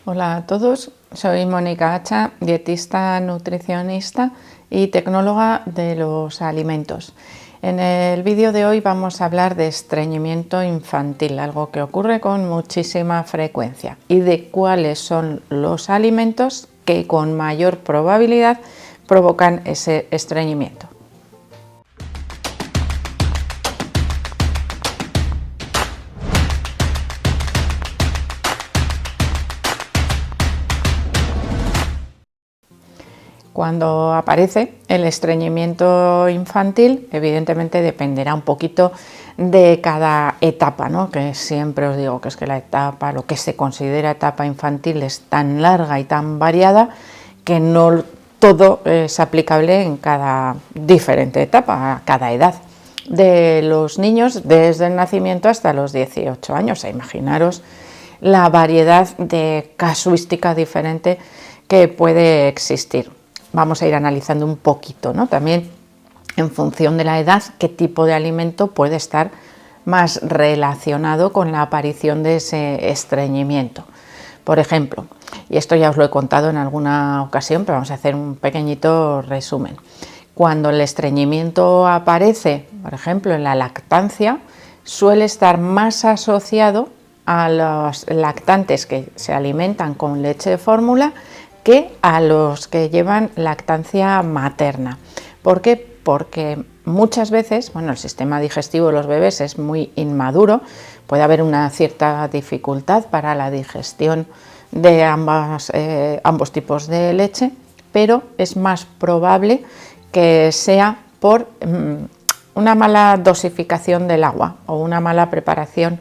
Hola a todos, soy Mónica Hacha, dietista, nutricionista y tecnóloga de los alimentos. En el vídeo de hoy vamos a hablar de estreñimiento infantil, algo que ocurre con muchísima frecuencia, y de cuáles son los alimentos que con mayor probabilidad provocan ese estreñimiento. Cuando aparece el estreñimiento infantil, evidentemente dependerá un poquito de cada etapa, ¿no? Que siempre os digo que es que la etapa, lo que se considera etapa infantil, es tan larga y tan variada que no todo es aplicable en cada diferente etapa, a cada edad de los niños, desde el nacimiento hasta los 18 años. Imaginaros la variedad de casuística diferente que puede existir. Vamos a ir analizando un poquito, ¿no? También en función de la edad, qué tipo de alimento puede estar más relacionado con la aparición de ese estreñimiento. Por ejemplo, y esto ya os lo he contado en alguna ocasión, pero vamos a hacer un pequeñito resumen. Cuando el estreñimiento aparece, por ejemplo, en la lactancia, suele estar más asociado a los lactantes que se alimentan con leche de fórmula que a los que llevan lactancia materna. ¿Por qué? Porque muchas veces, el sistema digestivo de los bebés es muy inmaduro, puede haber una cierta dificultad para la digestión de ambos tipos de leche, pero es más probable que sea por una mala dosificación del agua o una mala preparación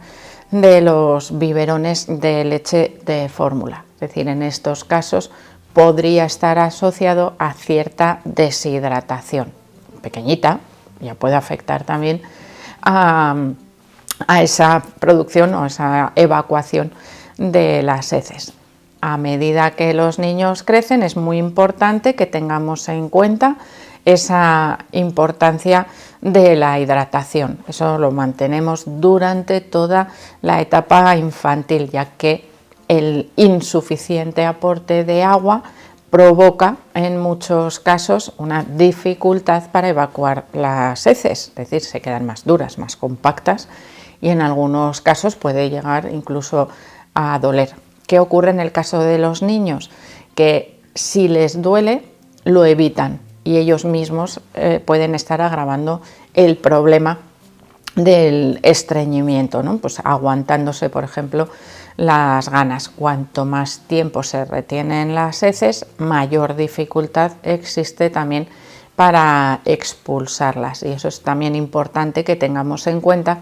de los biberones de leche de fórmula. Es decir, en estos casos podría estar asociado a cierta deshidratación pequeñita, ya puede afectar también a esa producción o esa evacuación de las heces. A medida que los niños crecen, es muy importante que tengamos en cuenta esa importancia de la hidratación. Eso lo mantenemos durante toda la etapa infantil, ya que el insuficiente aporte de agua provoca en muchos casos una dificultad para evacuar las heces, es decir, se quedan más duras, más compactas, y en algunos casos puede llegar incluso a doler. ¿Qué ocurre en el caso de los niños? Que si les duele, lo evitan y ellos mismos pueden estar agravando el problema del estreñimiento, ¿no? Pues aguantándose, por ejemplo, las ganas. Cuanto más tiempo se retienen las heces, mayor dificultad existe también para expulsarlas, y eso es también importante que tengamos en cuenta.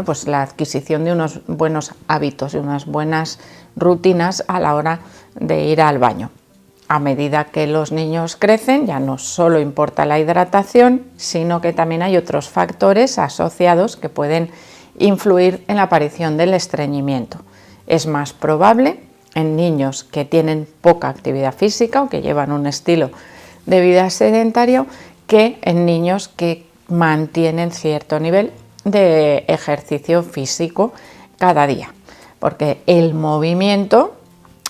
Pues la adquisición de unos buenos hábitos y unas buenas rutinas a la hora de ir al baño. A medida que los niños crecen, ya no solo importa la hidratación, sino que también hay otros factores asociados que pueden influir en la aparición del estreñimiento. Es más probable en niños que tienen poca actividad física o que llevan un estilo de vida sedentario que en niños que mantienen cierto nivel de ejercicio físico cada día, porque el movimiento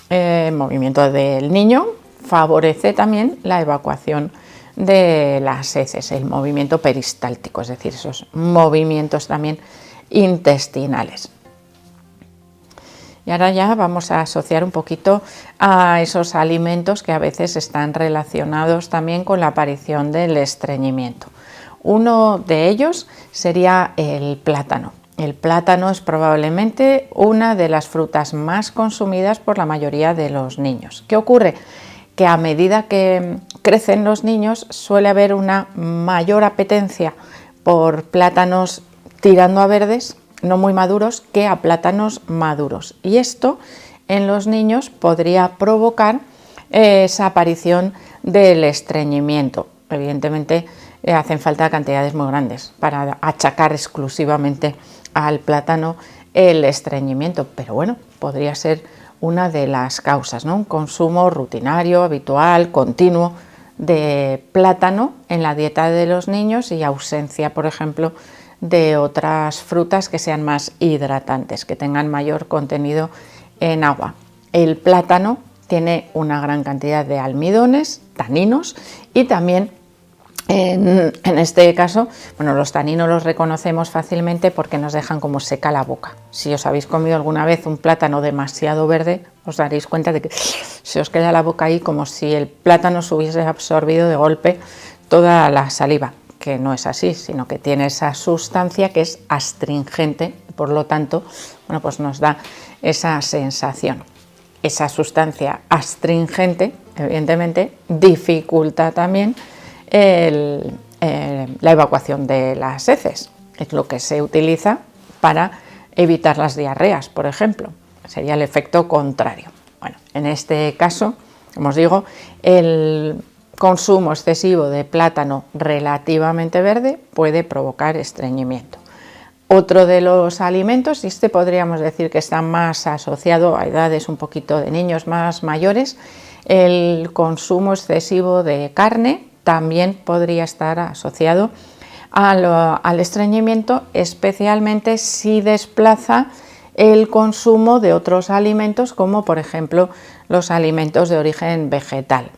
del niño favorece también la evacuación de las heces, el movimiento peristáltico, es decir, esos movimientos también intestinales. Y ahora ya vamos a asociar un poquito a esos alimentos que a veces están relacionados también con la aparición del estreñimiento. Uno de ellos sería el plátano. El plátano es probablemente una de las frutas más consumidas por la mayoría de los niños. ¿Qué ocurre? Que a medida que crecen los niños suele haber una mayor apetencia por plátanos tirando a verdes, no muy maduros, que a plátanos maduros. Y esto en los niños podría provocar esa aparición del estreñimiento. Evidentemente hacen falta cantidades muy grandes para achacar exclusivamente al plátano el estreñimiento, pero bueno, podría ser una de las causas, ¿no? Un consumo rutinario, habitual, continuo de plátano en la dieta de los niños y ausencia, por ejemplo, de otras frutas que sean más hidratantes, que tengan mayor contenido en agua. El plátano tiene una gran cantidad de almidones, taninos, y también en este caso, bueno, los taninos los reconocemos fácilmente porque nos dejan como seca la boca. Si os habéis comido alguna vez un plátano demasiado verde, os daréis cuenta de que se os queda la boca ahí como si el plátano se hubiese absorbido de golpe toda la saliva, que no es así, sino que tiene esa sustancia que es astringente, por lo tanto, bueno, pues nos da esa sensación. Esa sustancia astringente, evidentemente, dificulta también la evacuación de las heces. Es lo que se utiliza para evitar las diarreas, por ejemplo. Sería el efecto contrario. Bueno, en este caso, como os digo, el consumo excesivo de plátano relativamente verde puede provocar estreñimiento. Otro de los alimentos, y este podríamos decir que está más asociado a edades un poquito de niños más mayores, el consumo excesivo de carne también podría estar asociado al estreñimiento, especialmente si desplaza el consumo de otros alimentos, como por ejemplo los alimentos de origen vegetal.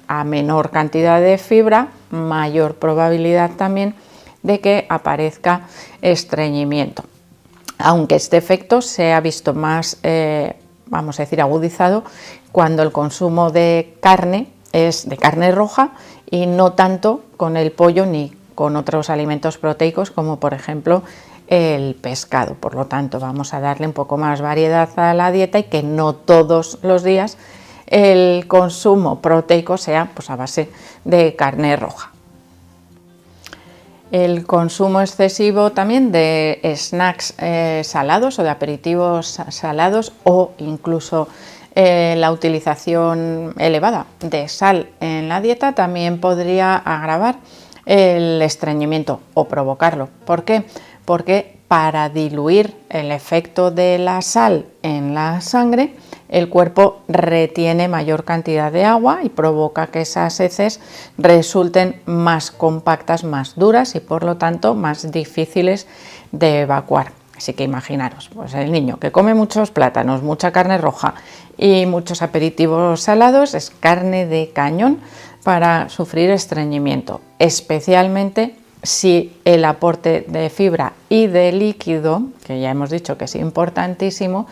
A menor cantidad de fibra, mayor probabilidad también de que aparezca estreñimiento. Aunque este efecto se ha visto más, vamos a decir, agudizado cuando el consumo de carne es de carne roja y no tanto con el pollo ni con otros alimentos proteicos como por ejemplo el pescado. Por lo tanto, vamos a darle un poco más variedad a la dieta y que no todos los días el consumo proteico sea pues a base de carne roja. El consumo excesivo también de snacks salados o de aperitivos salados, o incluso la utilización elevada de sal en la dieta también podría agravar el estreñimiento o provocarlo. ¿Por qué? Porque para diluir el efecto de la sal en la sangre, el cuerpo retiene mayor cantidad de agua y provoca que esas heces resulten más compactas, más duras y por lo tanto más difíciles de evacuar. Así que imaginaros, pues el niño que come muchos plátanos, mucha carne roja y muchos aperitivos salados es carne de cañón para sufrir estreñimiento, especialmente si el aporte de fibra y de líquido, que ya hemos dicho que es importantísimo,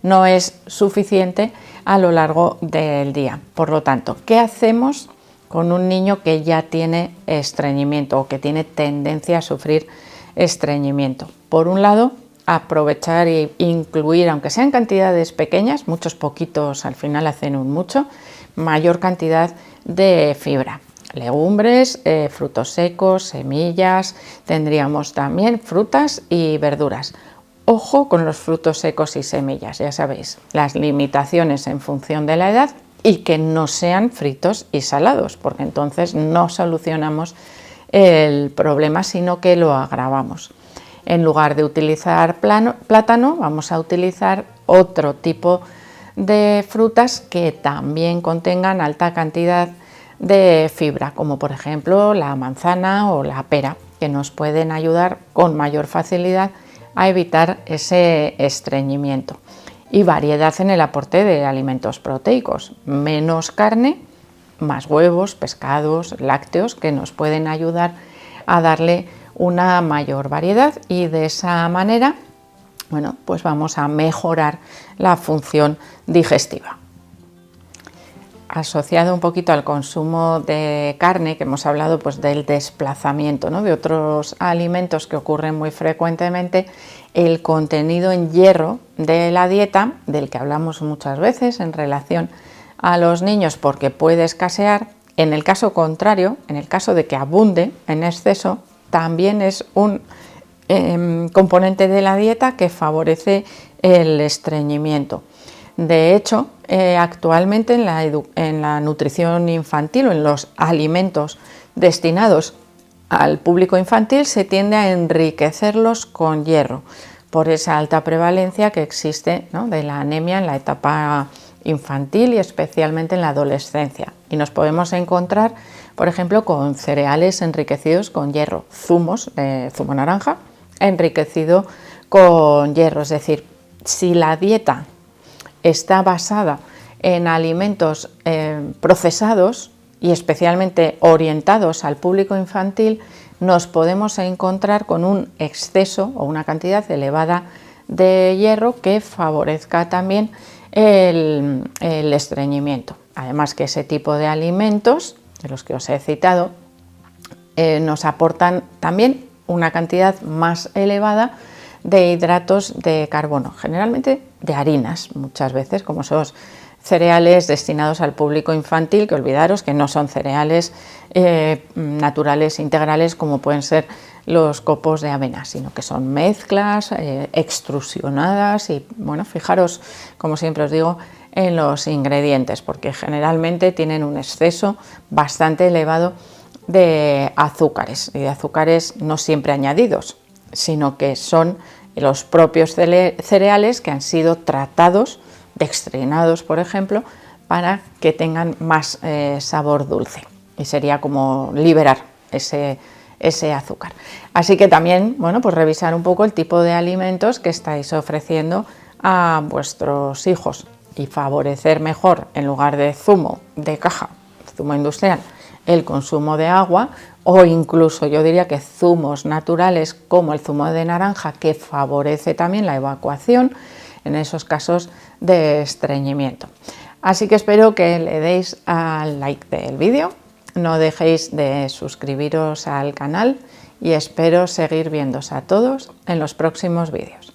no es suficiente a lo largo del día. Por lo tanto, ¿qué hacemos con un niño que ya tiene estreñimiento o que tiene tendencia a sufrir estreñimiento? Por un lado, aprovechar e incluir, aunque sean cantidades pequeñas, muchos poquitos al final hacen un mucho, mayor cantidad de fibra. Legumbres, frutos secos, semillas, tendríamos también frutas y verduras. Ojo con los frutos secos y semillas, ya sabéis, las limitaciones en función de la edad y que no sean fritos y salados, porque entonces no solucionamos el problema, sino que lo agravamos. En lugar de utilizar plátano, vamos a utilizar otro tipo de frutas que también contengan alta cantidad de fibra, como por ejemplo la manzana o la pera, que nos pueden ayudar con mayor facilidad a evitar ese estreñimiento. Y variedad en el aporte de alimentos proteicos, menos carne, más huevos, pescados, lácteos, que nos pueden ayudar a darle una mayor variedad y de esa manera, bueno, pues vamos a mejorar la función digestiva. Asociado un poquito al consumo de carne, que hemos hablado pues del desplazamiento, ¿no?, de otros alimentos que ocurren muy frecuentemente, el contenido en hierro de la dieta, del que hablamos muchas veces en relación a los niños porque puede escasear, en el caso contrario, en el caso de que abunde en exceso, también es un componente de la dieta que favorece el estreñimiento. De hecho, actualmente en la nutrición infantil o en los alimentos destinados al público infantil se tiende a enriquecerlos con hierro por esa alta prevalencia que existe, ¿no?, de la anemia en la etapa infantil y especialmente en la adolescencia. Y nos podemos encontrar, por ejemplo, con cereales enriquecidos con hierro, zumos, zumo naranja enriquecido con hierro. Es decir, si la dieta está basada en alimentos procesados y especialmente orientados al público infantil, nos podemos encontrar con un exceso o una cantidad elevada de hierro que favorezca también el estreñimiento. Además que ese tipo de alimentos, de los que os he citado, nos aportan también una cantidad más elevada de hidratos de carbono, generalmente de harinas, muchas veces, como esos cereales destinados al público infantil, que olvidaros que no son cereales naturales integrales como pueden ser los copos de avena, sino que son mezclas extrusionadas y bueno, fijaros, como siempre os digo, en los ingredientes, porque generalmente tienen un exceso bastante elevado de azúcares, y de azúcares no siempre añadidos, sino que son los propios cereales que han sido tratados, dextrinados por ejemplo, para que tengan más sabor dulce, y sería como liberar ese azúcar. Así que también, bueno, pues revisar un poco el tipo de alimentos que estáis ofreciendo a vuestros hijos y favorecer mejor, en lugar de zumo de caja, zumo industrial, el consumo de agua, o incluso yo diría que zumos naturales como el zumo de naranja, que favorece también la evacuación en esos casos de estreñimiento. Así que espero que le deis al like del vídeo, no dejéis de suscribiros al canal y espero seguir viéndose a todos en los próximos vídeos.